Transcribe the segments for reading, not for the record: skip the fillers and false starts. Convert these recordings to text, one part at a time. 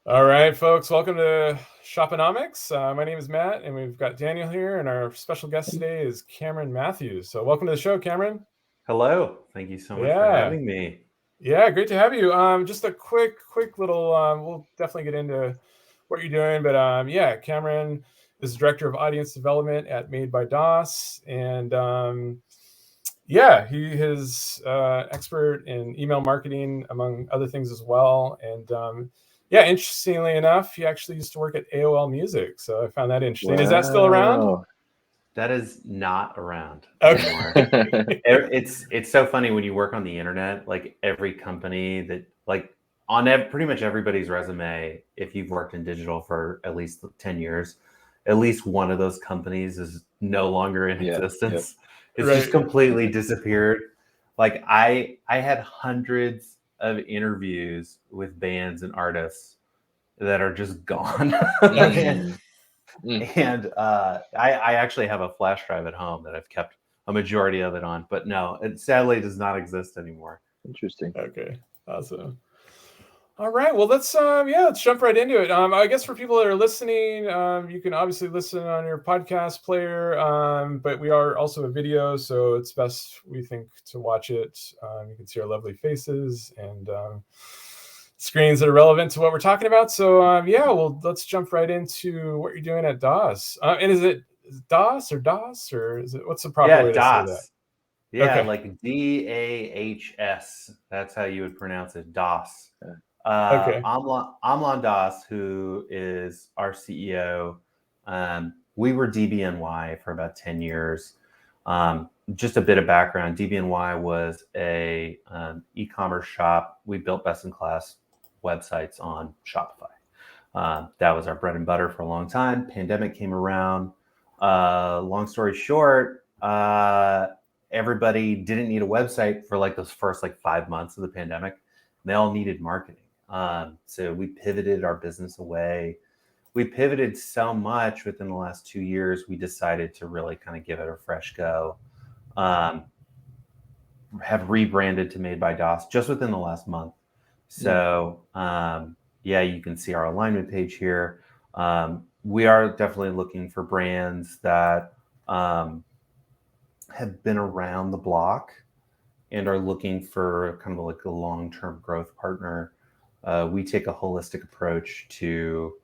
All right, folks, welcome to Shoponomics. My name is Matt, and we've got Daniel here, and our special guest today is Cameron Matthews. So welcome to the show, Cameron. Hello. Thank you so much for Yeah, having me. yeah, great to have you. Just a quick little, we'll definitely get into what you're doing, but yeah, Cameron is the Director of Audience Development at Made by DOS, and yeah, he is expert in email marketing, among other things as well. And yeah, interestingly enough, he actually used to work at AOL Music. So I found that interesting. Is that still around? Wow. That is not around anymore. Okay. It's so funny when you work on the internet, like every company that like on pretty much everybody's resume, if you've worked in digital for at least 10 years, at least one of those companies is no longer in Yep. existence. It's just Right. completely disappeared. Like I had hundreds of interviews with bands and artists that are just gone. Okay. And I actually have a flash drive at home that I've kept a majority of it on, but no, it sadly does not exist anymore. Interesting. Okay. Awesome. All right. Well, let's jump right into it. I guess for people that are listening, you can obviously listen on your podcast player, but we are also a video, so it's best, we think, to watch it. You can see our lovely faces and screens that are relevant to what we're talking about. So yeah, well, let's jump right into what you're doing at DOS. And is it DOS or is it, what's the proper Yeah, way to say that? DOS. Yeah, Okay. like DAHS. That's how you would pronounce it, DOS. Okay. Amlan Das, who is our CEO, we were DBNY for about 10 years. Just a bit of background, DBNY was a e-commerce shop. We built best-in-class websites on Shopify. That was our bread and butter for a long time. Pandemic came around. Long story short, everybody didn't need a website for like those first like 5 months of the pandemic. They all needed marketing. So we pivoted our business away. We pivoted so much within the last 2 years, we decided to really kind of give it a fresh go. Have rebranded to Made by DOS just within the last month. So yeah, you can see our alignment page here. We are definitely looking for brands that have been around the block and are looking for kind of like a long-term growth partner. We take a holistic approach to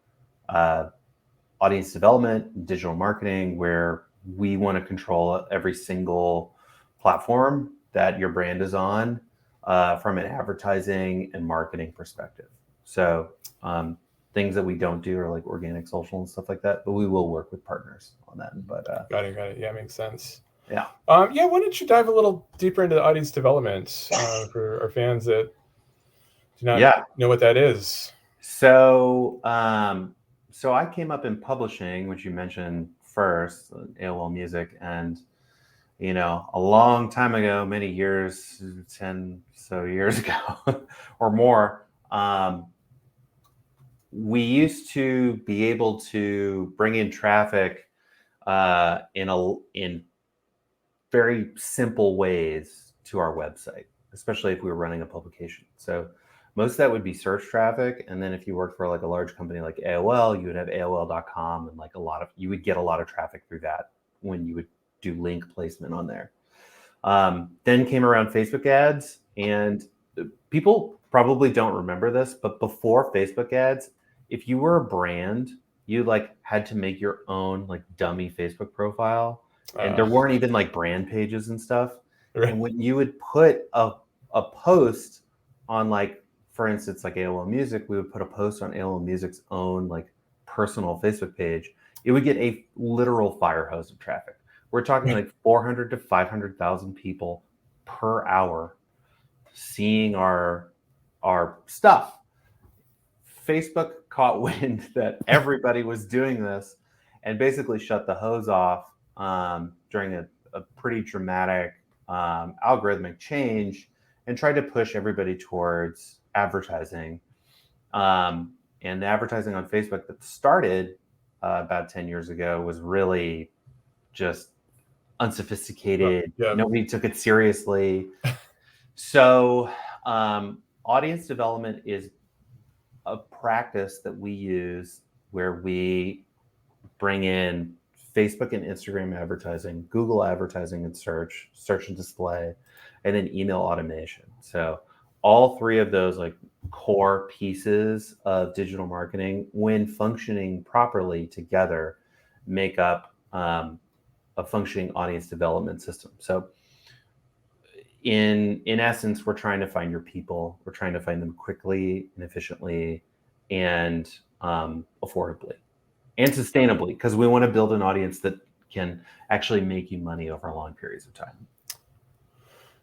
audience development, digital marketing, where we want to control every single platform that your brand is on from an advertising and marketing perspective. So things that we don't do are like organic social and stuff like that, but we will work with partners on that. But Got it. Got it. Yeah, makes sense. yeah. Yeah, why don't you dive a little deeper into the audience development for our fans that do not Yeah. know what that is? So so I came up in publishing, which you mentioned first, AOL Music, and a long time ago, many years, 10 so years ago or more, we used to be able to bring in traffic in very simple ways to our website, especially if we were running a publication. So most of that would be search traffic, and then if you worked for like a large company like AOL, you would have AOL.com, and like you would get a lot of traffic through that when you would do link placement on there. Then came around Facebook ads, and people probably don't remember this, but before Facebook ads, if you were a brand, you like had to make your own like dummy Facebook profile, and there weren't even like brand pages and stuff. Right. And when you would put a post on, like, for instance, like AOL Music, we would put a post on AOL Music's own like personal Facebook page, it would get a literal fire hose of traffic. We're talking like 400 to 500,000 people per hour seeing our stuff. Facebook caught wind that everybody was doing this and basically shut the hose off during a pretty dramatic algorithmic change and tried to push everybody towards advertising. And the advertising on Facebook that started about 10 years ago was really just unsophisticated. Yeah. Nobody took it seriously. So audience development is a practice that we use where we bring in Facebook and Instagram advertising, Google advertising and search and display, and then email automation. So all three of those like core pieces of digital marketing, when functioning properly together, make up a functioning audience development system. So in essence, we're trying to find your people. We're trying to find them quickly and efficiently and affordably and sustainably, because we want to build an audience that can actually make you money over long periods of time.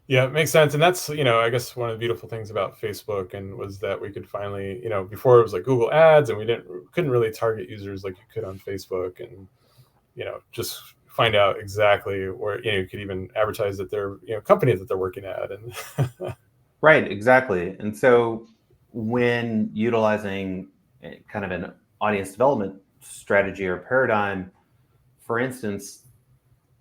Yeah, it makes sense. And that's, I guess one of the beautiful things about Facebook and was that we could finally, before it was like Google ads and we couldn't really target users like you could on Facebook, and, just find out exactly where, you could even advertise that they're, companies that they're working at. And Right, exactly. And so when utilizing kind of an audience development strategy or paradigm, for instance,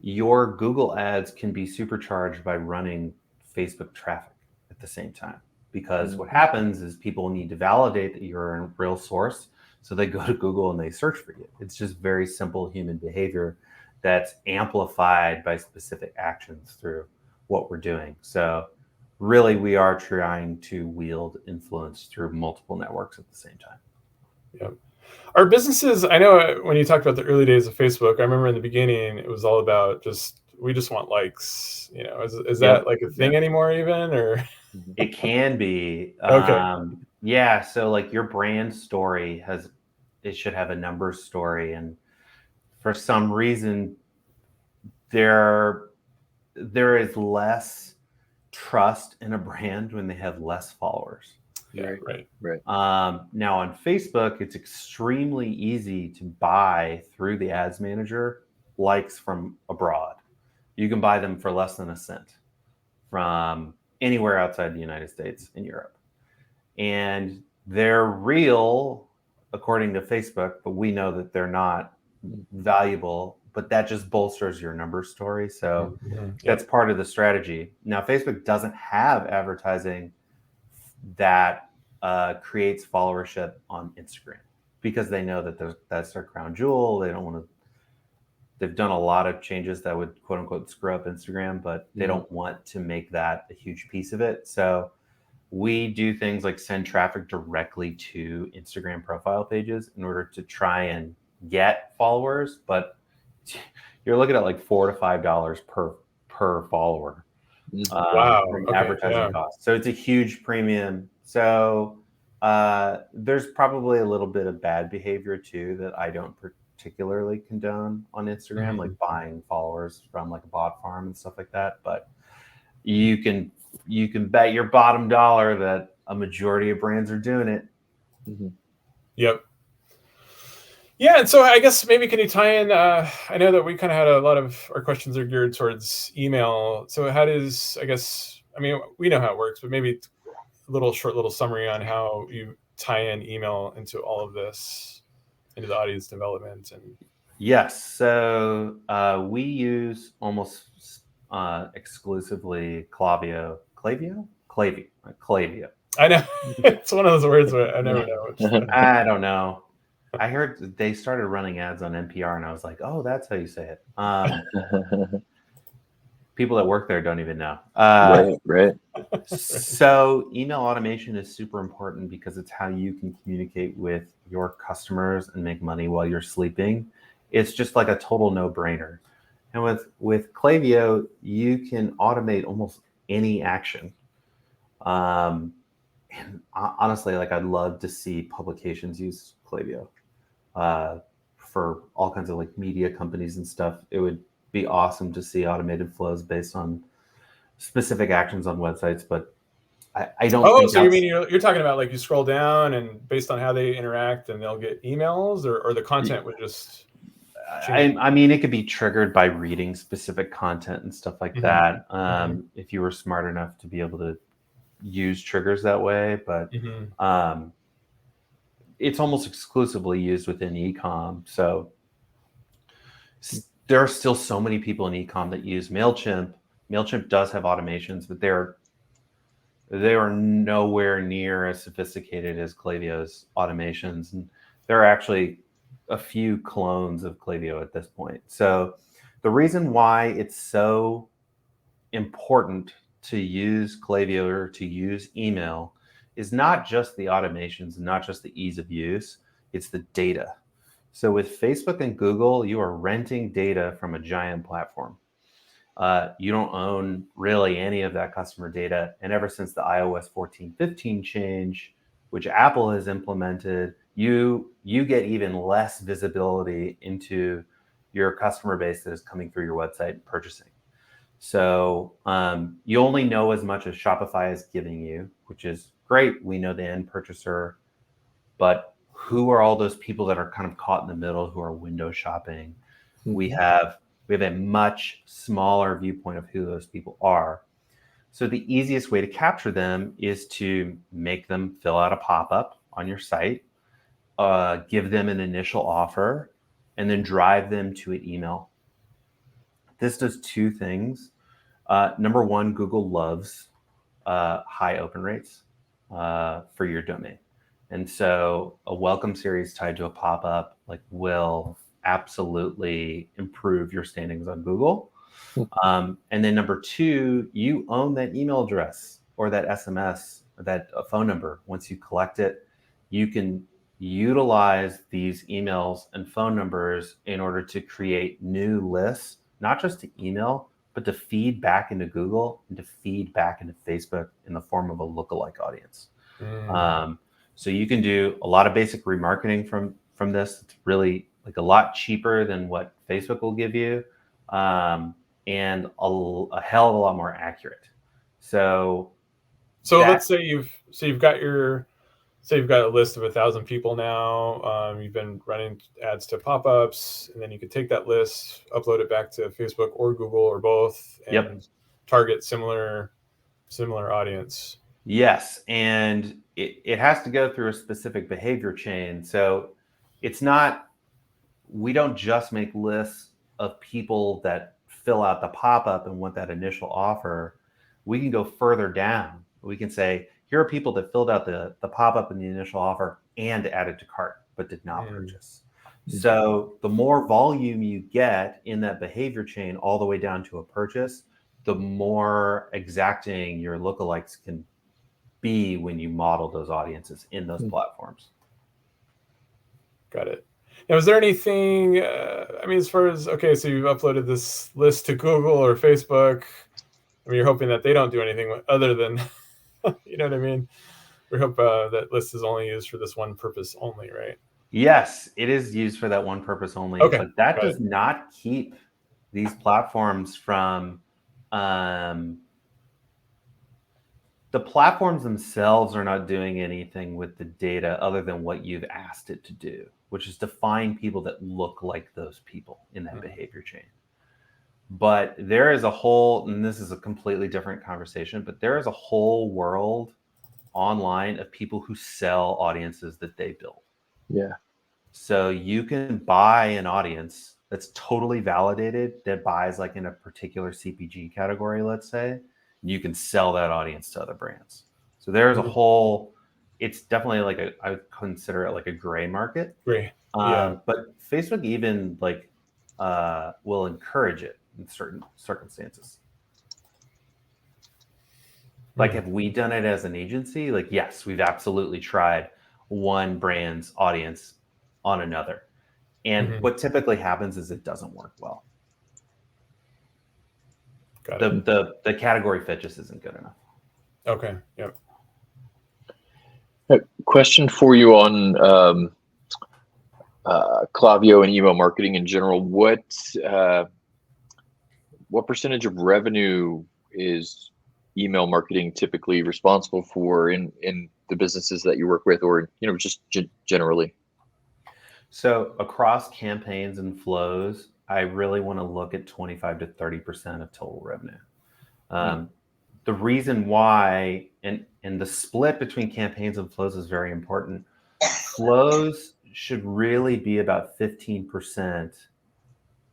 your Google ads can be supercharged by running Facebook traffic at the same time. Because what happens is people need to validate that you're a real source. So they go to Google and they search for you. It's just very simple human behavior that's amplified by specific actions through what we're doing. So really, we are trying to wield influence through multiple networks at the same time. Yeah. Our businesses, I know when you talked about the early days of Facebook, I remember in the beginning, it was all about we just want likes. Is that like a thing anymore even, or? It can be. Okay. Yeah. So like your brand story it should have a numbers story. And for some reason, there is less trust in a brand when they have less followers. Yeah, right. Now on Facebook, it's extremely easy to buy through the ads manager likes from abroad. You can buy them for less than a cent from anywhere outside the United States and Europe. And they're real according to Facebook, but we know that they're not valuable, but that just bolsters your number story. So that's part of the strategy. Now, Facebook doesn't have advertising that creates followership on Instagram because they know that that's their crown jewel. They don't want to. They've done a lot of changes that would quote unquote screw up Instagram, but they don't want to make that a huge piece of it. So we do things like send traffic directly to Instagram profile pages in order to try and get followers, but you're looking at like $4 to $5 per follower. Wow. Advertising costs. So it's a huge premium. So there's probably a little bit of bad behavior too that I don't particularly condone on Instagram, like buying followers from like a bot farm and stuff like that. But you can bet your bottom dollar that a majority of brands are doing it. Yep. Yeah, and so I guess maybe can you tie in? I know that we kind of had a lot of our questions are geared towards email. So how does, we know how it works, but maybe a short little summary on how you tie in email into all of this, into the audience development. And yes, so we use almost exclusively Klaviyo. I know it's one of those words where I never know. I don't know. I heard they started running ads on NPR, and I was like, "Oh, that's how you say it." People that work there don't even know. Right. So email automation is super important because it's how you can communicate with your customers and make money while you're sleeping. It's just like a total no-brainer. And with Klaviyo, you can automate almost any action. And honestly, like I'd love to see publications use Klaviyo for all kinds of like media companies and stuff. It would be awesome to see automated flows based on specific actions on websites, but I don't. Oh, so you mean you're talking about like you scroll down and based on how they interact, and they'll get emails, or the content would just. I mean, it could be triggered by reading specific content and stuff like that. If you were smart enough to be able to use triggers that way, but it's almost exclusively used within e-com. So there are still so many people in e-com that use MailChimp. MailChimp does have automations, but they're they are nowhere near as sophisticated as Klaviyo's automations. And there are actually a few clones of Klaviyo at this point. So the reason why it's so important to use Klaviyo or to use email is not just the automations, not just the ease of use, it's the data. So with Facebook and Google, you are renting data from a giant platform. You don't own really any of that customer data. And ever since the iOS 14-15 change, which Apple has implemented, you get even less visibility into your customer base that is coming through your website and purchasing. So you only know as much as Shopify is giving you, which is great. We know the end purchaser, but who are all those people that are kind of caught in the middle who are window shopping? Mm-hmm. We have a much smaller viewpoint of who those people are. So the easiest way to capture them is to make them fill out a pop-up on your site, give them an initial offer, and then drive them to an email. This does two things. Number one, Google loves high open rates for your domain. And so a welcome series tied to a pop-up will absolutely improve your standings on Google. And then number two, you own that email address or that SMS or that phone number. Once you collect it, you can utilize these emails and phone numbers in order to create new lists, not just to email, but to feed back into Google and to feed back into Facebook in the form of a lookalike audience. So you can do a lot of basic remarketing from this. It's really a lot cheaper than what Facebook will give you, and a hell of a lot more accurate. So let's say you've got a list of 1,000 people now. You've been running ads to pop-ups, and then you could take that list, upload it back to Facebook or Google or both, and target similar audience. Yes, and it has to go through a specific behavior chain. So it's not, we don't just make lists of people that fill out the pop-up and want that initial offer. We can go further down. We can say, here are people that filled out the pop-up and the initial offer and added to cart, but did not purchase. So the more volume you get in that behavior chain all the way down to a purchase, the more exacting your lookalikes can be when you model those audiences in those platforms. Got it. Now, is there anything, as far as, so you've uploaded this list to Google or Facebook. You're hoping that they don't do anything other than, you know what I mean? We hope that list is only used for this one purpose only, right? Yes, it is used for that one purpose only. Okay. But that does not keep these platforms from, the platforms themselves are not doing anything with the data other than what you've asked it to do, which is to find people that look like those people in that behavior chain. But there is a whole, and this is a completely different conversation, but there is a whole world online of people who sell audiences that they build. Yeah. So you can buy an audience that's totally validated, that buys in a particular CPG category, let's say. You can sell that audience to other brands. So there's a whole, it's definitely I would consider it a gray market. Gray. Yeah. But Facebook even will encourage it in certain circumstances. Have we done it as an agency? Yes, we've absolutely tried one brand's audience on another. And what typically happens is it doesn't work well. Got it. The category fit just isn't good enough. Okay. Yep. A question for you on Klaviyo and email marketing in general. What percentage of revenue is email marketing typically responsible for in the businesses that you work with, or just generally? So across campaigns and flows, I really want to look at 25 to 30% of total revenue. The reason why, and the split between campaigns and flows is very important. Flows should really be about 15%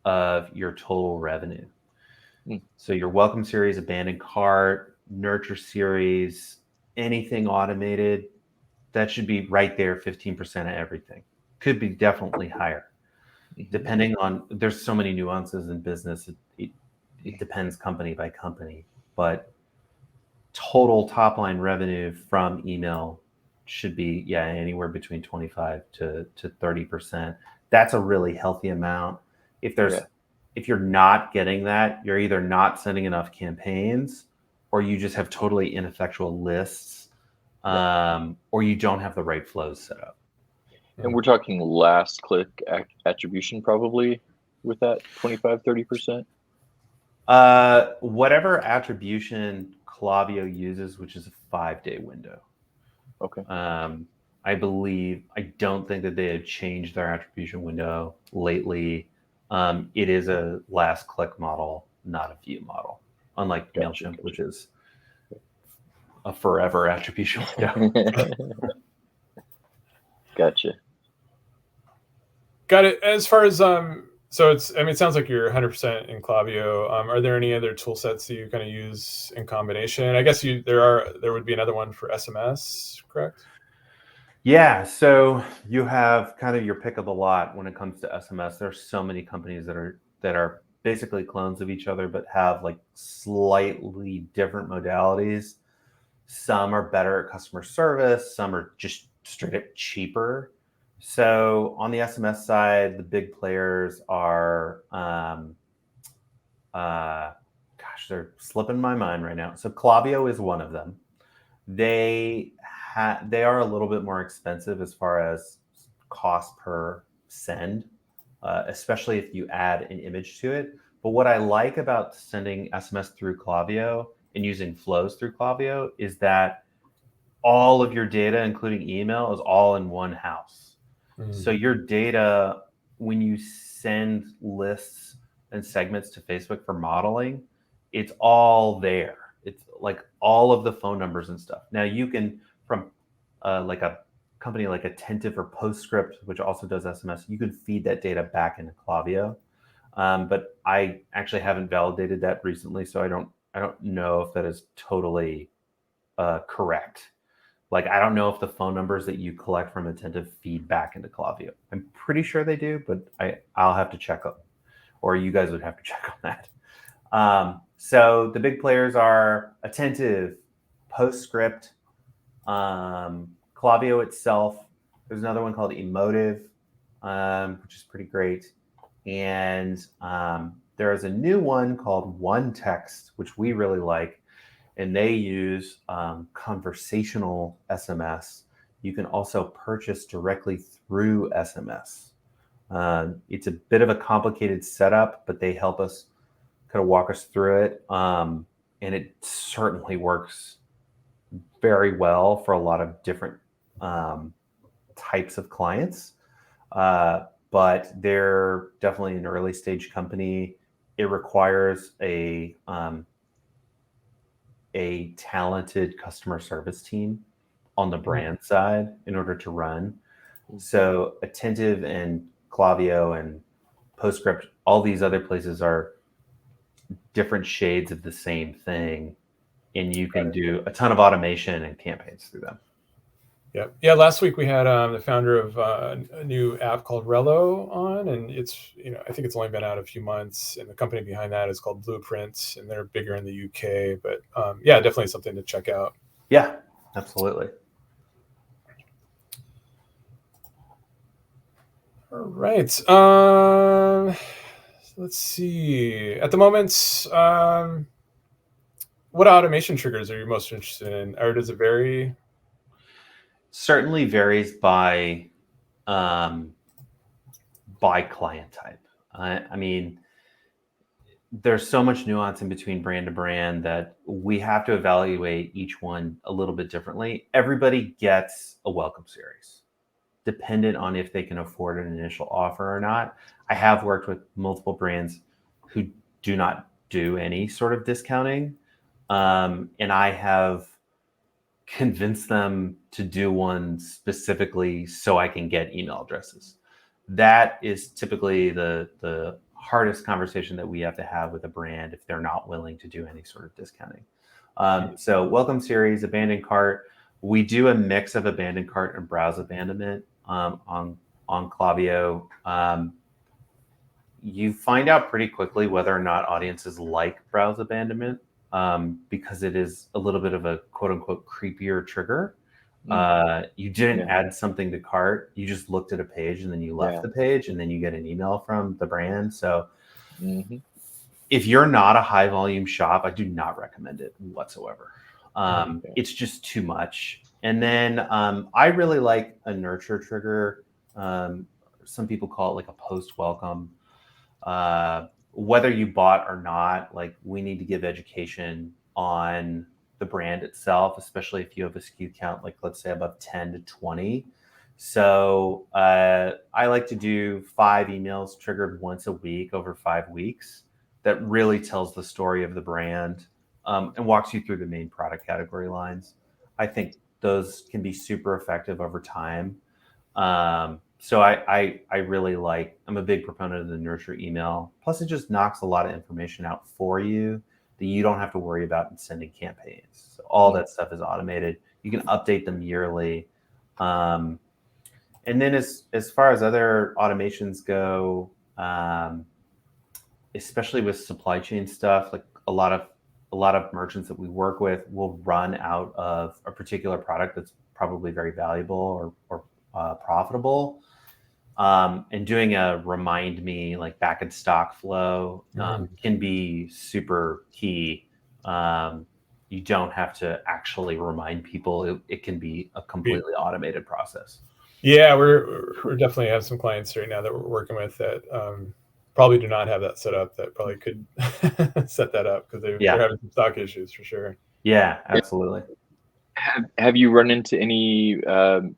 of your total revenue. So your welcome series, abandoned cart, nurture series, anything automated, that should be right there, 15% of everything. Could be definitely higher, depending on, there's so many nuances in business. It depends company by company, but total top line revenue from email should be, anywhere between 25 to 30%. That's a really healthy amount. If you're not getting that, you're either not sending enough campaigns, or you just have totally ineffectual lists, or you don't have the right flows set up. And we're talking last click attribution probably with that 25, 30%? Whatever attribution Klaviyo uses, which is a 5-day window. Okay. I don't think that they have changed their attribution window lately. It is a last click model, not a view model, unlike MailChimp, which is a forever attribution window. Gotcha. Got it. As far as so it sounds like you're 100% in Klaviyo. Are there any other tool sets that you kind of use in combination? I guess there would be another one for SMS, correct? Yeah, so you have kind of your pick of the lot when it comes to SMS. There's so many companies that are basically clones of each other, but have like slightly different modalities. Some are better at customer service, some are just straight up cheaper. So on the SMS side, the big players are, they're slipping my mind right now. So Klaviyo is one of them. They are a little bit more expensive as far as cost per send, especially if you add an image to it. But what I like about sending SMS through Klaviyo and using flows through Klaviyo is that all of your data, including email, is all in one house. So your data, when you send lists and segments to Facebook for modeling, it's all there. It's like all of the phone numbers and stuff. Now you can, from like a company like Attentive or Postscript, which also does SMS, you can feed that data back into Klaviyo. But I actually haven't validated that recently, so I don't know if that is totally correct. Like, I don't know if the phone numbers that you collect from Attentive feed back into Klaviyo. I'm pretty sure they do, but I'll have to check up, or you guys would have to check on that. So the big players are Attentive, Postscript, Klaviyo itself. There's another one called Emotive, which is pretty great. And there is a new one called OneText, which we really like. And they use conversational SMS. You can also purchase directly through SMS. It's a bit of a complicated setup, but they help us kind of walk us through it. And it certainly works very well for a lot of different types of clients. But they're definitely an early stage company. It requires a talented customer service team on the brand side in order to run. So Attentive and Klaviyo and Postscript, all these other places are different shades of the same thing, and you can do a ton of automation and campaigns through them. Yeah. Last week we had the founder of a new app called Relo on, and it's I think it's only been out a few months, and the company behind that is called Blueprint, and they're bigger in the UK. But definitely something to check out. Yeah, absolutely. All right. Let's see. At the moment, what automation triggers are you most interested in, or does it vary? Certainly varies by client type. I mean, there's so much nuance in between brand to brand that we have to evaluate each one a little bit differently. Everybody gets a welcome series, dependent on if they can afford an initial offer or not. I have worked with multiple brands who do not do any sort of discounting, and I have convince them to do one specifically so I can get email addresses. That is typically the hardest conversation that we have to have with a brand if they're not willing to do any sort of discounting. So welcome series, abandoned cart. We do a mix of abandoned cart and browse abandonment on Klaviyo. You find out pretty quickly whether or not audiences like browse abandonment because it is a little bit of a quote unquote creepier trigger. You didn't add something to cart, you just looked at a page and then you left the page and then you get an email from the brand. So if you're not a high volume shop, I do not recommend it whatsoever. It's just too much. And then I really like a nurture trigger. Some people call it like a post welcome. Whether you bought or not, like we need to give education on the brand itself, especially if you have a SKU count, like let's say above 10 to 20. So I like to do 5 emails triggered once a week over 5 weeks that really tells the story of the brand and walks you through the main product category lines. I think those can be super effective over time. So I really like, I'm a big proponent of the nurture email. Plus it just knocks a lot of information out for you that you don't have to worry about in sending campaigns. So all that stuff is automated. You can update them yearly. And then as far as other automations go, especially with supply chain stuff, like a lot of merchants that we work with will run out of a particular product that's probably very valuable or profitable. And doing a remind me like back in stock flow can be super key. You don't have to actually remind people. It can be a completely automated process. Yeah, we're definitely have some clients right now that we're working with that probably do not have that set up, that probably could set that up because they're having some stock issues for sure. Yeah, absolutely. Have you run into any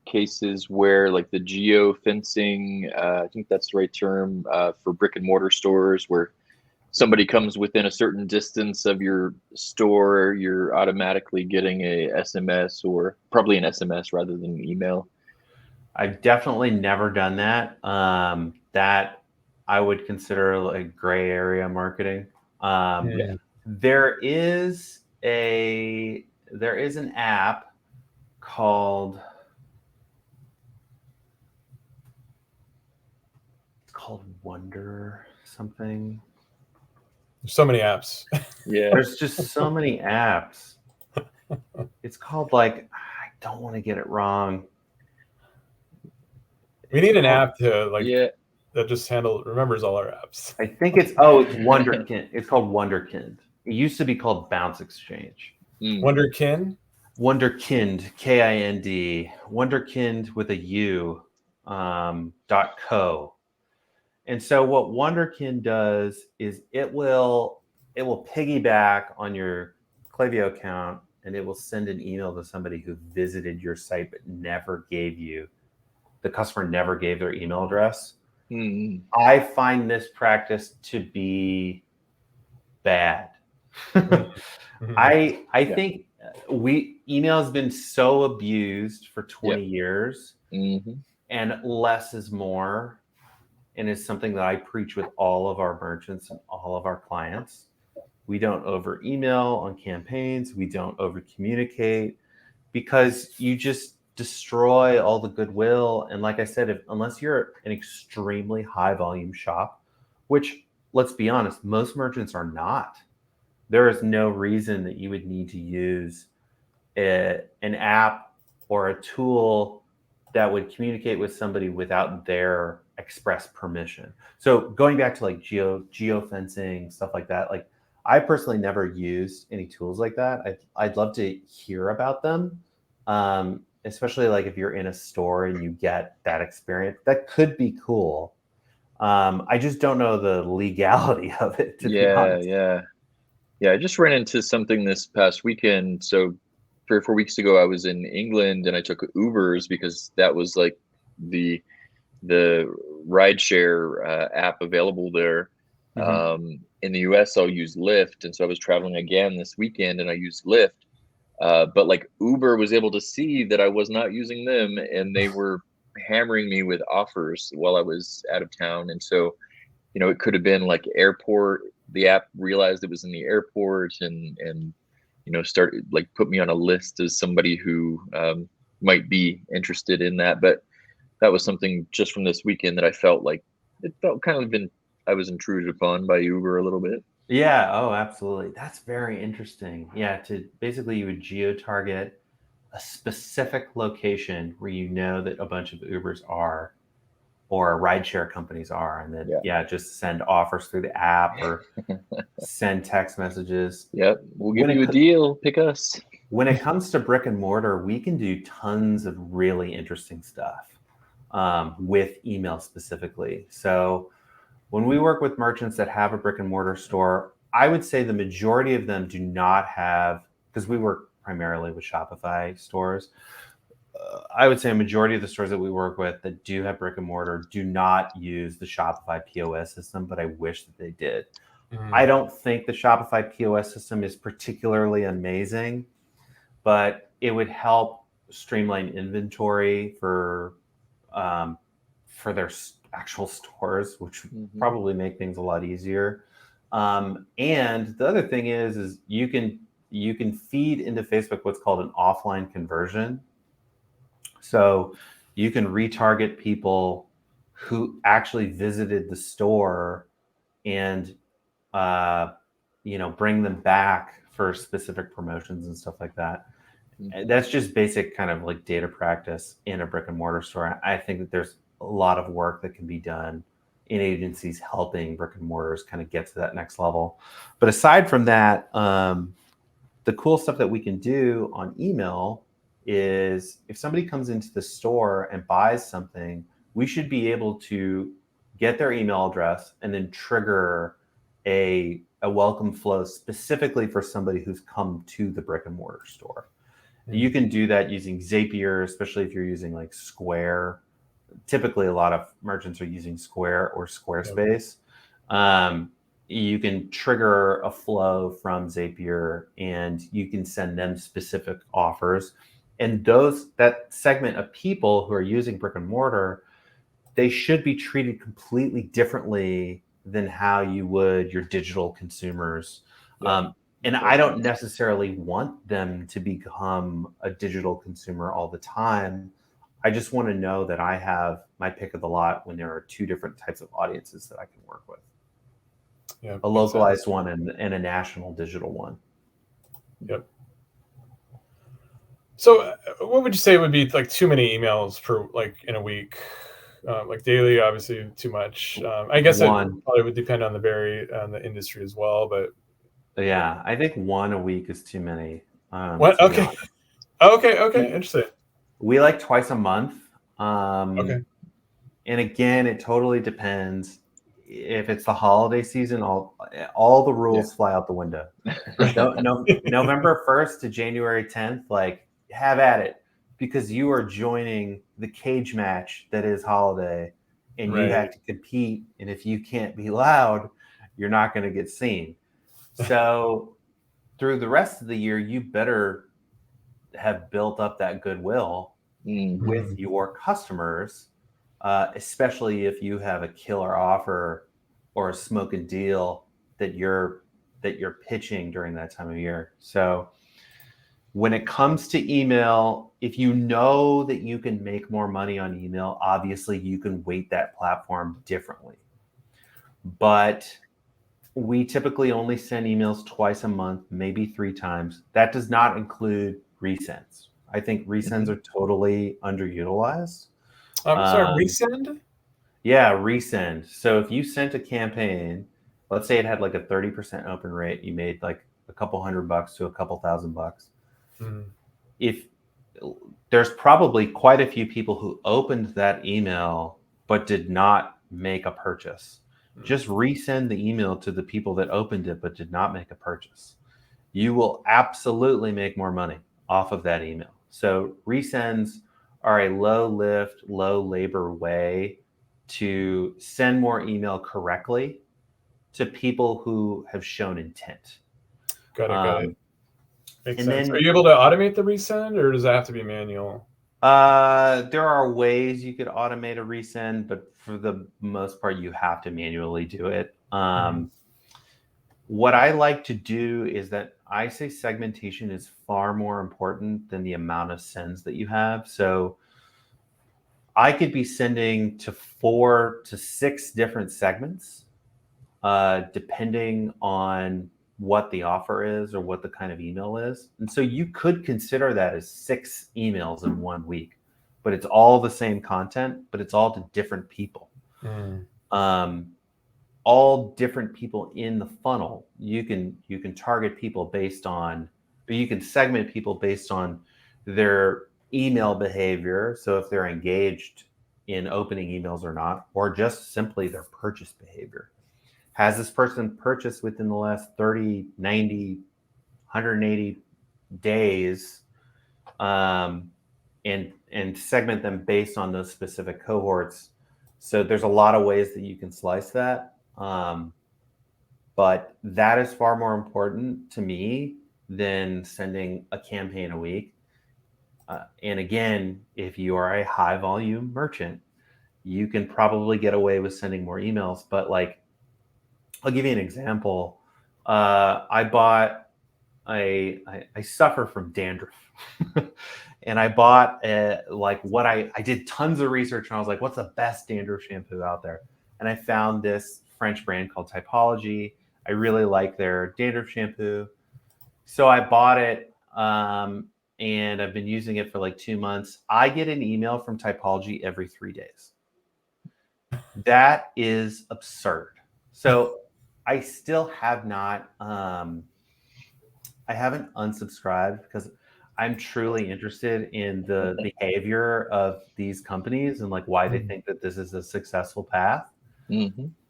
cases where like the geo fencing, I think that's the right term for brick and mortar stores, where somebody comes within a certain distance of your store, you're automatically getting a SMS, or probably an SMS rather than an email? I've definitely never done that. That I would consider like gray area marketing. There is an app called Wonder something. There's so many apps. Yeah, there's just so many apps. It's called like, I don't want to get it wrong. We need an app to like that just remembers all our apps. I think it's Wonderkind. It's called Wonderkind. It used to be called Bounce Exchange. Wonderkind? Wonderkind, Kind, Wonderkind with a U, .co. And so what Wonderkind does is it will piggyback on your Klaviyo account and it will send an email to somebody who visited your site but the customer never gave their email address. I find this practice to be bad. I think email has been so abused for 20 years, and less is more, and it's something that I preach with all of our merchants and all of our clients. We don't over email on campaigns. We don't over communicate, because you just destroy all the goodwill. And like I said, unless you're an extremely high volume shop, which let's be honest, most merchants are not, there is no reason that you would need to use an app or a tool that would communicate with somebody without their express permission. So going back to like geofencing, stuff like that, like I personally never used any tools like that. I'd love to hear about them. Especially like if you're in a store and you get that experience, that could be cool. I just don't know the legality of it, to be honest. Yeah. I just ran into something this past weekend. So 3 or 4 weeks ago, I was in England and I took Ubers because that was like the rideshare app available there. In the US, I'll use Lyft. And so I was traveling again this weekend and I used Lyft. But like Uber was able to see that I was not using them, and they were hammering me with offers while I was out of town. And so, it could have been like airport. The app realized it was in the airport, and start like put me on a list as somebody who might be interested in that. But that was something just from this weekend that I felt like it felt kind of I was intruded upon by Uber a little bit. Yeah. Oh, absolutely. That's very interesting. Yeah. To basically, you would geo-target a specific location where you know that a bunch of Ubers are, or rideshare companies are, and then just send offers through the app or send text messages. Yep, we'll give you a deal. Pick us. When it comes to brick and mortar, we can do tons of really interesting stuff with email specifically. So when we work with merchants that have a brick and mortar store, I would say the majority of them do not have, because we work primarily with Shopify stores. I would say a majority of the stores that we work with that do have brick and mortar do not use the Shopify POS system, but I wish that they did. I don't think the Shopify POS system is particularly amazing, but it would help streamline inventory for their actual stores, which would probably make things a lot easier. And the other thing is you can feed into Facebook what's called an offline conversion. So you can retarget people who actually visited the store and bring them back for specific promotions and stuff like that. That's just basic kind of like data practice in a brick and mortar store. I think that there's a lot of work that can be done in agencies helping brick and mortars kind of get to that next level. But aside from that, the cool stuff that we can do on email is if somebody comes into the store and buys something, we should be able to get their email address and then trigger a welcome flow specifically for somebody who's come to the brick and mortar store. You can do that using Zapier, especially if you're using like Square. Typically, a lot of merchants are using Square or Squarespace. You can trigger a flow from Zapier and you can send them specific offers. And that segment of people who are using brick and mortar, they should be treated completely differently than how you would your digital consumers. And I don't necessarily want them to become a digital consumer all the time. I just want to know that I have my pick of the lot when there are two different types of audiences that I can work with. Yeah, a localized one and a national digital one. Yep. So what would you say would be like too many emails per, like in a week? Like daily, obviously too much. I guess it probably would depend on the industry as well, but yeah, I think one a week is too many. What? Okay. Okay. Interesting. We like twice a month. Okay. And again, it totally depends. If it's the holiday season, all the rules fly out the window. November 1st to January 10th, like have at it, because you are joining the cage match that is holiday, and you have to compete. And if you can't be loud, you're not going to get seen. So through the rest of the year, you better have built up that goodwill with your customers, especially if you have a killer offer or a smoking deal that you're pitching during that time of year. So when it comes to email, if you know that you can make more money on email, obviously you can weight that platform differently. But we typically only send emails twice a month, maybe 3 times. That does not include resends. I think resends are totally underutilized. Sorry, resend? Yeah, resend. So if you sent a campaign, let's say it had like a 30% open rate, you made like a couple $100 to a couple $1,000. If there's probably quite a few people who opened that email but did not make a purchase. Just resend the email to the people that opened it but did not make a purchase. You will absolutely make more money off of that email. So resends are a low lift, low labor way to send more email correctly to people who have shown intent. Got it. Makes sense. Are you able to automate the resend, or does that have to be manual? There are ways you could automate a resend, but for the most part, you have to manually do it. What I like to do is that I say segmentation is far more important than the amount of sends that you have. So I could be sending to 4 to 6 different segments, depending on what the offer is or what the kind of email is. And so you could consider that as 6 emails in 1 week, but it's all the same content, but it's all to different people. All different people in the funnel. You can target people based on, or you can segment people based on their email behavior. So if they're engaged in opening emails or not, or just simply their purchase behavior. Has this person purchased within the last 30, 90, 180 days? And segment them based on those specific cohorts. So there's a lot of ways that you can slice that. But that is far more important to me than sending a campaign a week. And again, if you are a high volume merchant, you can probably get away with sending more emails. But like, I'll give you an example. I suffer from dandruff. And I bought I did tons of research, and I was like, what's the best dandruff shampoo out there? And I found this French brand called Typology. I really like their dandruff shampoo. So I bought it, and I've been using it for like 2 months. I get an email from Typology every 3 days. That is absurd. So I still have not, I haven't unsubscribed because I'm truly interested in the behavior of these companies and like why they think that this is a successful path.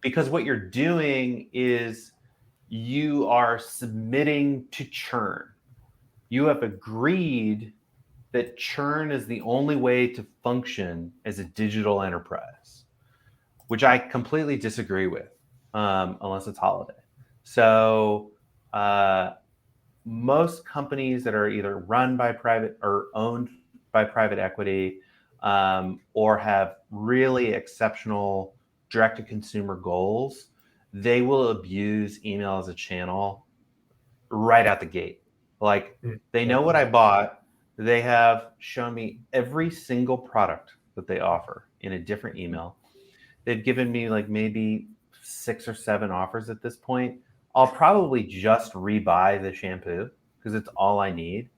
Because what you're doing is you are submitting to churn. You have agreed that churn is the only way to function as a digital enterprise, which I completely disagree with, unless it's holiday. So most companies that are either run by private or owned by private equity, or have really exceptional direct-to-consumer goals, they will abuse email as a channel right out the gate. Like, they know what I bought. They have shown me every single product that they offer in a different email. They've given me like maybe 6 or 7 offers at this point. I'll probably just rebuy the shampoo because it's all I need.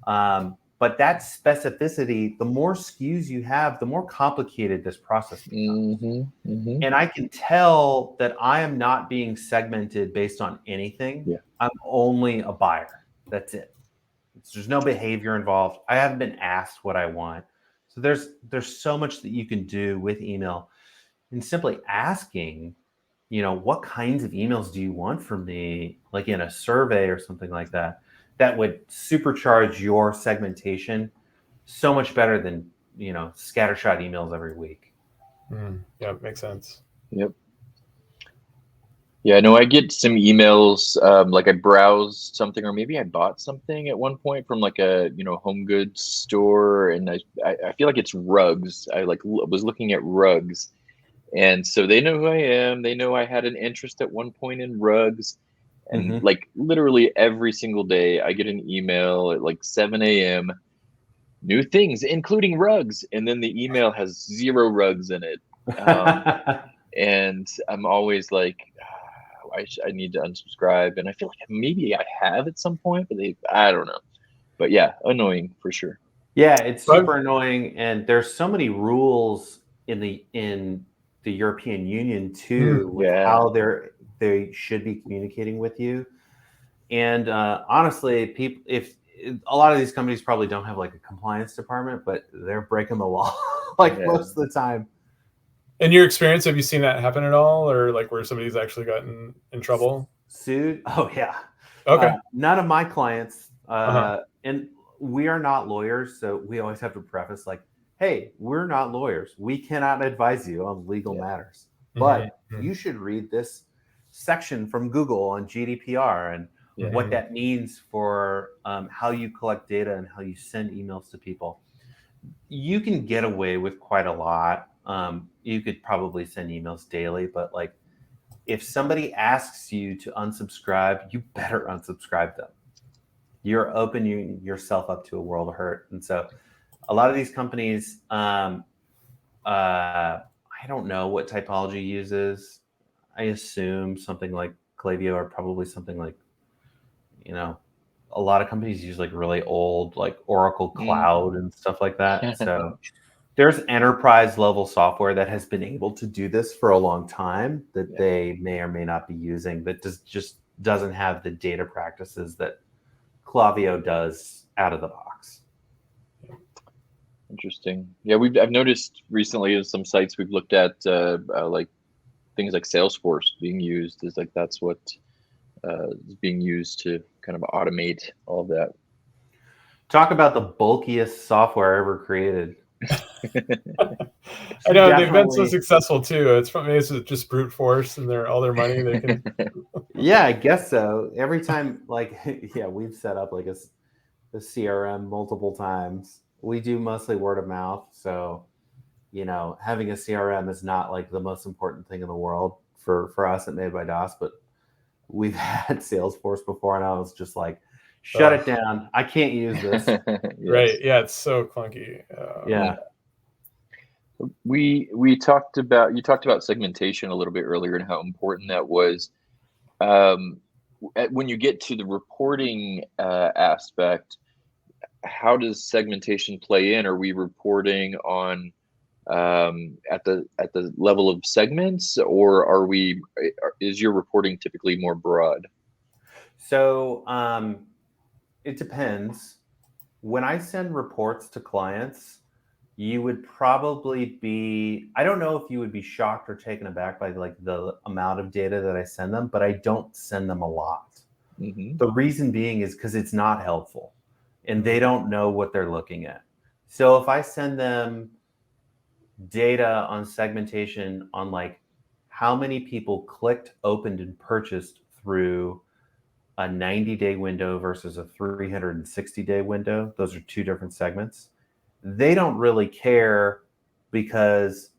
But that specificity, the more SKUs you have, the more complicated this process becomes. And I can tell that I am not being segmented based on anything. Yeah. I'm only a buyer. That's it. There's no behavior involved. I haven't been asked what I want. So there's so much that you can do with email. And simply asking, what kinds of emails do you want from me, like in a survey or something like that, that would supercharge your segmentation so much better than, scattershot emails every week. Yeah, makes sense. Yep. Yeah, no, I get some emails, like I browsed something, or maybe I bought something at one point from like a, home goods store, and I feel like it's rugs. I was looking at rugs, and so they know who I am. They know I had an interest at one point in rugs, and like literally every single day I get an email at like 7 a.m. new things, including rugs, and then the email has 0 rugs in it, and I'm always like, I need to unsubscribe, and I feel like maybe I have at some point, but I don't know. But yeah, annoying for sure. Yeah, it's super annoying, and there's so many rules in the European Union too, with how they should be communicating with you. And honestly, if a lot of these companies probably don't have like a compliance department, but they're breaking the law most of the time. In your experience, have you seen that happen at all, or like where somebody's actually gotten in trouble? Sued? Oh yeah. Okay. None of my clients, and we are not lawyers, so we always have to preface like, hey, we're not lawyers. We cannot advise you on legal matters. But you should read this section from Google on GDPR and what that means for how you collect data and how you send emails to people. You can get away with quite a lot. You could probably send emails daily, but like, if somebody asks you to unsubscribe, you better unsubscribe them. you're opening yourself up to a world of hurt. And so a lot of these companies, I don't know what typology uses. I assume something like Klaviyo or probably something like, a lot of companies use like really old, like Oracle Cloud and stuff like that. So there's enterprise level software that has been able to do this for a long time that they may or may not be using, that just doesn't have the data practices that Klaviyo does out of the box. Interesting. Yeah, I've noticed recently in some sites we've looked at like things like Salesforce being used is like that's what is being used to kind of automate all of that. Talk about the bulkiest software ever created. I know they've been so successful too. It's just brute force and all their money they can. Yeah, I guess so. Every time, like, we've set up like a CRM multiple times. We do mostly word of mouth, so having a CRM is not like the most important thing in the world for us at Made by DOS. But we've had Salesforce before, and I was just like, shut it down. I can't use this. Yes. Right? Yeah, it's so clunky. Yeah. You talked about segmentation a little bit earlier and how important that was. When you get to the reporting aspect, how does segmentation play in? Are we reporting on at the level of segments, or is your reporting typically more broad? So it depends. When I send reports to clients, you would probably be, I don't know if you would be shocked or taken aback by like the amount of data that I send them, but I don't send them a lot. Mm-hmm. The reason being is because it's not helpful and they don't know what they're looking at. So if I send them data on segmentation on like how many people clicked, opened, and purchased through a 90-day window versus a 360-day window, those are two different segments. They don't really care because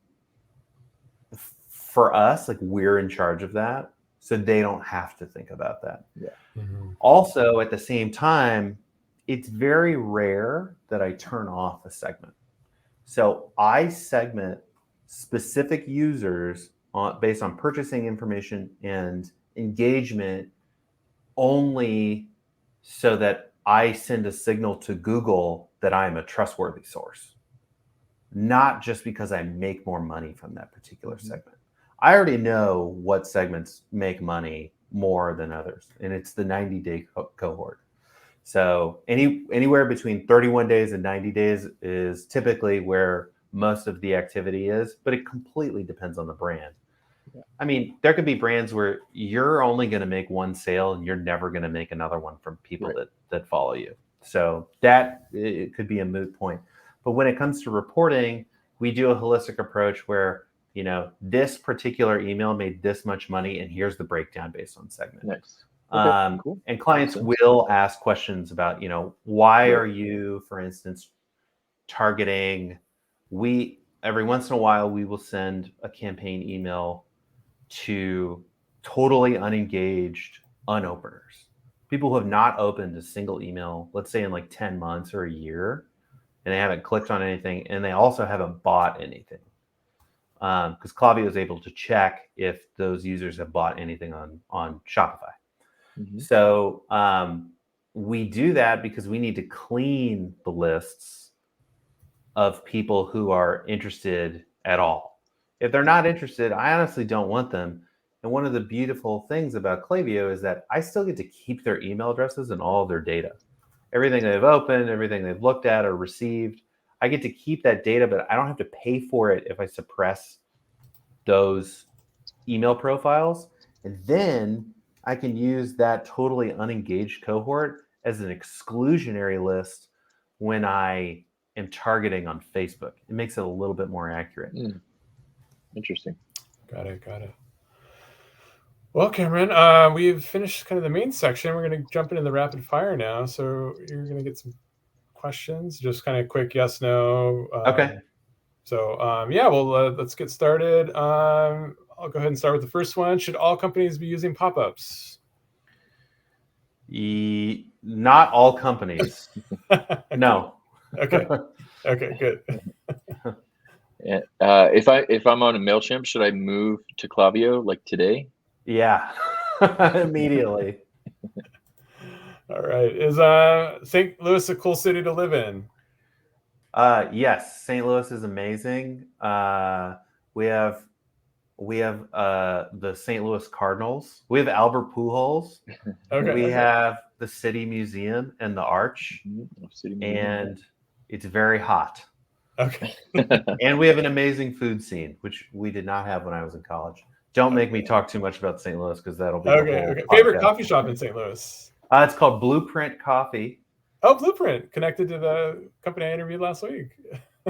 for us, like we're in charge of that. So they don't have to think about that. Yeah. Mm-hmm. Also, at the same time, it's very rare that I turn off a segment. So I segment specific users based on purchasing information and engagement only so that I send a signal to Google that I am a trustworthy source, not just because I make more money from that particular segment. I already know what segments make money more than others, and it's the 90-day cohort. So anywhere between 31 days and 90 days is typically where most of the activity is, but it completely depends on the brand. Yeah. I mean, there could be brands where you're only going to make one sale and you're never going to make another one from people that follow you. So that it could be a moot point. But when it comes to reporting, we do a holistic approach where, this particular email made this much money and here's the breakdown based on segment. Nice. Okay, cool. And clients will ask questions about, why are you, for instance, targeting? Every once in a while, we will send a campaign email to totally unengaged unopeners, people who have not opened a single email, let's say in like 10 months or a year, and they haven't clicked on anything, and they also haven't bought anything. Because Klaviyo is able to check if those users have bought anything on Shopify. Mm-hmm. So we do that because we need to clean the lists of people who are interested at all. If they're not interested, I honestly don't want them. And one of the beautiful things about Klaviyo is that I still get to keep their email addresses and all of their data. Everything they've opened, everything they've looked at or received, I get to keep that data, but I don't have to pay for it if I suppress those email profiles. And then I can use that totally unengaged cohort as an exclusionary list when I am targeting on Facebook. It makes it a little bit more accurate. Interesting. Got it. Well, Cameron, we've finished kind of the main section. We're going to jump into the rapid fire now. So you're going to get some questions, just kind of quick yes, no. Okay. So let's get started. I'll go ahead and start with the first one. Should all companies be using pop-ups? Not all companies. Okay. No. Okay. Okay. Good. If I'm on a MailChimp, should I move to Klaviyo like today? Yeah. Immediately. All right. Is St. Louis a cool city to live in? Yes, St. Louis is amazing. We have the St. Louis Cardinals. We have Albert Pujols. Okay. We have the City Museum and the Arch, and it's very hot. Okay. And we have an amazing food scene, which we did not have when I was in college. Don't make me talk too much about St. Louis because that'll be the Okay. whole Okay. Favorite podcast. coffee shop in St. Louis? It's called Blueprint Coffee. Oh, Blueprint, connected to the company I interviewed last week.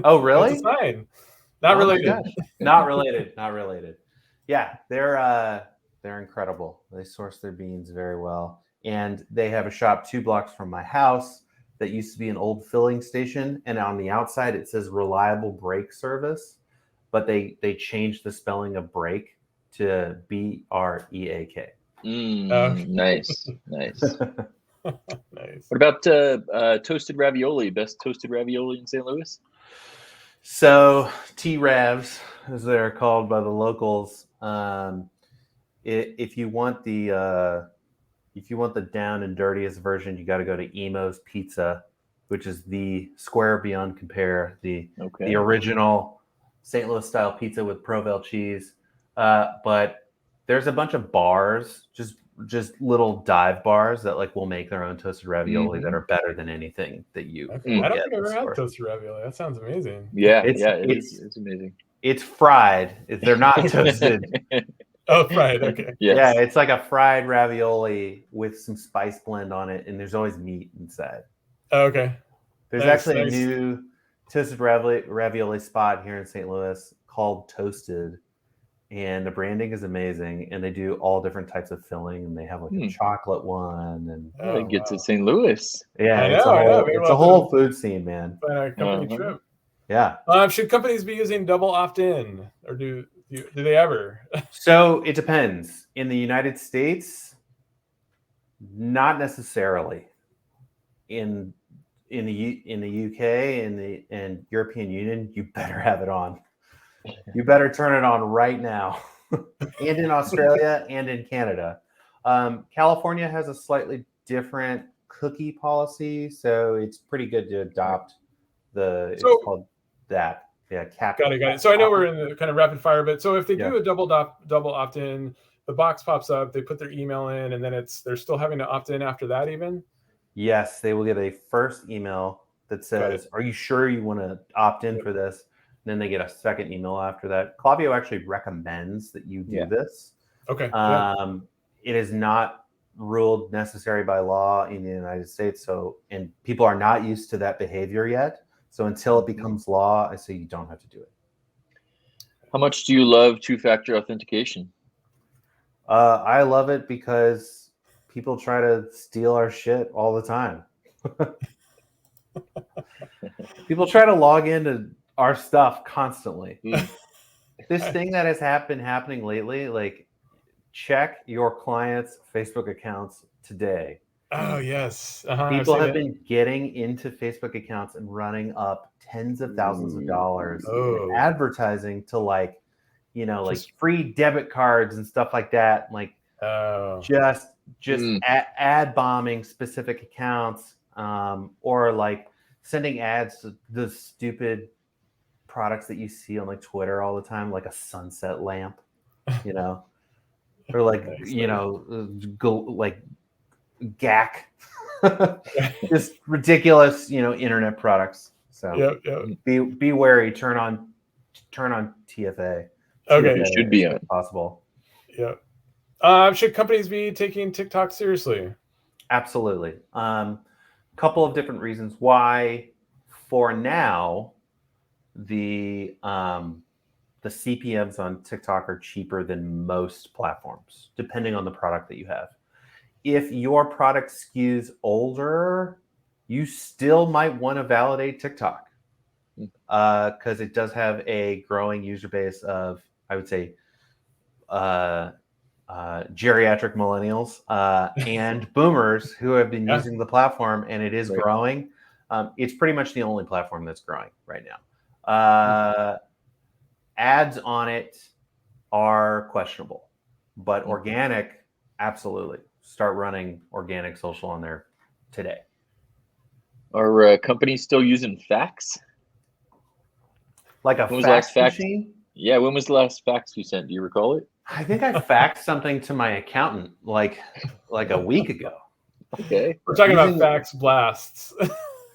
Oh, really? That's a sign. Not Oh my related. gosh. Not related. Not related. Yeah, they're incredible. They source their beans very well, and they have a shop 2 blocks from my house that used to be an old filling station, and on the outside it says reliable brake service, but they changed the spelling of brake to BREAK. Nice. Nice. What about toasted ravioli? Best toasted ravioli in St. Louis? So T-Ravs, as they're called by the locals, if you want the down and dirtiest version, you got to go to Emo's Pizza, which is the square beyond compare, the original St. Louis style pizza with Provel cheese. But there's a bunch of bars, just little dive bars that like will make their own toasted ravioli that are better than anything that you will I don't get think I've ever in the had store. toasted ravioli. That sounds amazing. Yeah, it's amazing. It's fried. They're not toasted. Oh, fried. Okay. Yes. Yeah, it's like a fried ravioli with some spice blend on it, and there's always meat inside. Oh, okay. There's actually a new toasted ravioli spot here in St. Louis called Toasted, and the branding is amazing. And they do all different types of filling, and they have like a chocolate one. And get to St. Louis. Yeah, I it's a whole food scene, man. Company trip. Yeah. Should companies be using double opt-in, or do they ever? So it depends. In the United States, not necessarily. In the UK and European Union, you better have it on. You better turn it on right now. And in Australia and in Canada. California has a slightly different cookie policy, so it's pretty good to adopt it's called that. Yeah, Got it. So I know we're in the kind of rapid fire, but so if they do a double opt-in, the box pops up, they put their email in, and then they're still having to opt in after that even? Yes, they will get a first email that says, "Are you sure you want to opt in for this?" And then they get a second email after that. Klaviyo actually recommends that you do this. Okay. It is not ruled necessary by law in the United States, and people are not used to that behavior yet. So until it becomes law, I say you don't have to do it. How much do you love two-factor authentication? I love it because people try to steal our shit all the time. People try to log into our stuff constantly. This thing that has been happening lately, like check your clients' Facebook accounts today. Oh, yes. People have been getting into Facebook accounts and running up tens of thousands of dollars in advertising to like free debit cards and stuff like that. Like just ad bombing specific accounts, or like sending ads to the stupid products that you see on like Twitter all the time, like a sunset lamp, or like, like GAC, just ridiculous, internet products. So be wary. Turn on TFA. Okay, it should be possible. Yeah. Should companies be taking TikTok seriously? Absolutely. Couple of different reasons why. For now, the CPMs on TikTok are cheaper than most platforms, depending on the product that you have. If your product skews older, you still might want to validate TikTok because it does have a growing user base of, I would say, geriatric millennials and boomers who have been using the platform, and it is growing. It's pretty much the only platform that's growing right now. Ads on it are questionable, but organic, absolutely. Start running organic social on there today. Are companies still using fax? Like a fax machine? Yeah, when was the last fax you sent? Do you recall it? I think I faxed something to my accountant like a week ago. Okay. We're talking about fax blasts.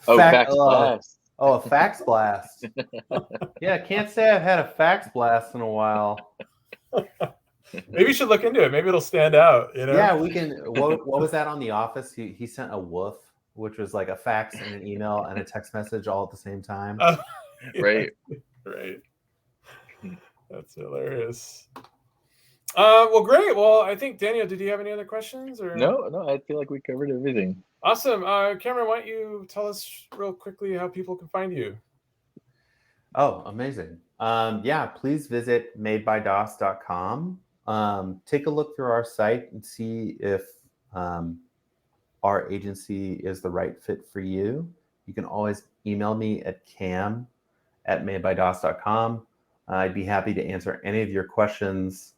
Fax blast. Oh, a fax blast. Yeah, can't say I've had a fax blast in a while. Maybe you should look into it. Maybe it'll stand out. You know? Yeah, we can. What was that on The Office? He sent a woof, which was like a fax and an email and a text message all at the same time. Right. Right. That's hilarious. Well, great. Well, I think, Daniel, did you have any other questions? Or No, I feel like we covered everything. Awesome. Cameron, why don't you tell us real quickly how people can find you? Oh, amazing. Yeah, please visit madebydos.com. Take a look through our site and see if our agency is the right fit for you. You can always email me at cam@madebydos.com. I'd be happy to answer any of your questions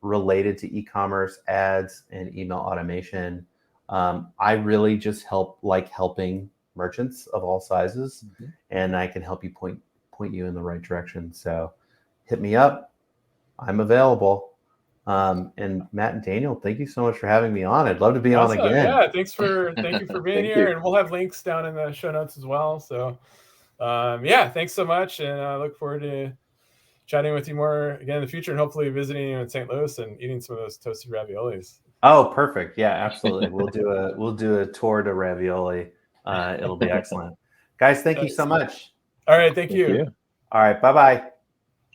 related to e-commerce, ads, and email automation. I really just helping merchants of all sizes, and I can help you point you in the right direction. So hit me up. I'm available. And Matt and Daniel, thank you so much for having me on. I'd love to be on again. Yeah, thank you for being here. And we'll have links down in the show notes as well. So yeah, thanks so much. And I look forward to chatting with you more again in the future, and hopefully visiting you in St. Louis and eating some of those toasted raviolis. Oh, perfect. Yeah, absolutely. We'll do a tour to ravioli. It'll be excellent. Guys, thank you so much. All right. Thank you. All right. Bye-bye.